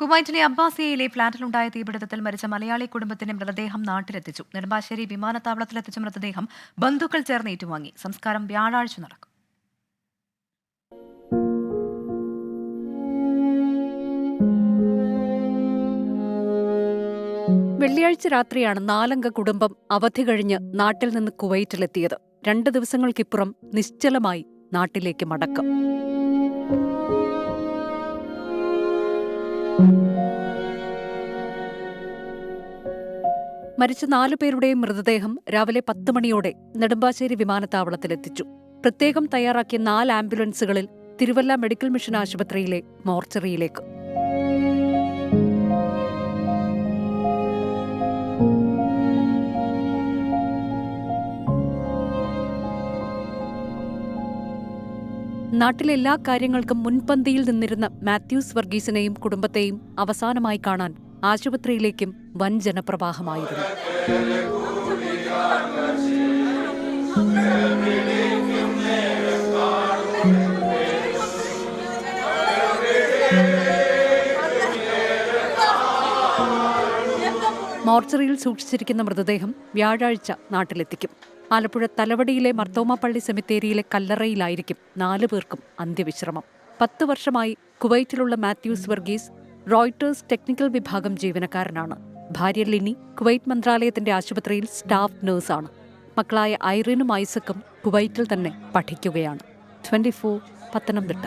കുവൈറ്റിലെ അബ്ബാസിയയിലെ ഫ്ളാറ്റിലുണ്ടായ തീപിടുത്തത്തിൽ മരിച്ച മലയാളി കുടുംബത്തിന്റെ മൃതദേഹം നാട്ടിലെത്തിച്ചു. നെടുമ്പാശ്ശേരി വിമാനത്താവളത്തിലെത്തിച്ച മൃതദേഹം ബന്ധുക്കൾ ചേർന്ന് ഏറ്റുവാങ്ങി. സംസ്കാരം വ്യാഴാഴ്ച നടക്കും. വെള്ളിയാഴ്ച രാത്രിയാണ് 4 അംഗ കുടുംബം അവധി കഴിഞ്ഞ് നാട്ടിൽ നിന്ന് കുവൈറ്റിലെത്തിയത്. 2 ദിവസങ്ങൾക്കിപ്പുറം നിശ്ചലമായി നാട്ടിലേക്ക് മടക്കം. മരിച്ച 4 പേരുടെയും മൃതദേഹം രാവിലെ 10 മണിയോടെ നെടുമ്പാശ്ശേരി വിമാനത്താവളത്തിലെത്തിച്ചു. പ്രത്യേകം തയ്യാറാക്കിയ 4 ആംബുലൻസുകളിൽ തിരുവല്ല മെഡിക്കൽ മിഷൻ ആശുപത്രിയിലെ മോർച്ചറിയിലേക്ക്. നാട്ടിലെ എല്ലാ കാര്യങ്ങൾക്കും മുൻപന്തിയിൽ നിന്നിരുന്ന മാത്യൂസ് വർഗീസിനെയും കുടുംബത്തെയും അവസാനമായി കാണാൻ ആശുപത്രിയിലേക്കും വൻ ജനപ്രവാഹമായിരുന്നു. മോർച്ചറിയിൽ സൂക്ഷിച്ചിരിക്കുന്ന മൃതദേഹം വ്യാഴാഴ്ച നാട്ടിലെത്തിക്കും. ആലപ്പുഴ തലവടിയിലെ മർത്തോമ പള്ളി സെമിത്തേരിയിലെ കല്ലറയിലായിരിക്കും 4 പേർക്കും അന്ത്യവിശ്രമം. 10 വർഷമായി കുവൈറ്റിലുള്ള മാത്യൂസ് വർഗീസ് റോയിട്ടേഴ്സ് ടെക്നിക്കൽ വിഭാഗം ജീവനക്കാരനാണ്. ഭാര്യ ലിനി കുവൈറ്റ് മന്ത്രാലയത്തിന്റെ ആശുപത്രിയിൽ സ്റ്റാഫ് നഴ്സാണ്. മക്കളായ ഐറിനും ഐസക്കും കുവൈറ്റിൽ തന്നെ പഠിക്കുകയാണ്. 24 പത്തനംതിട്ട.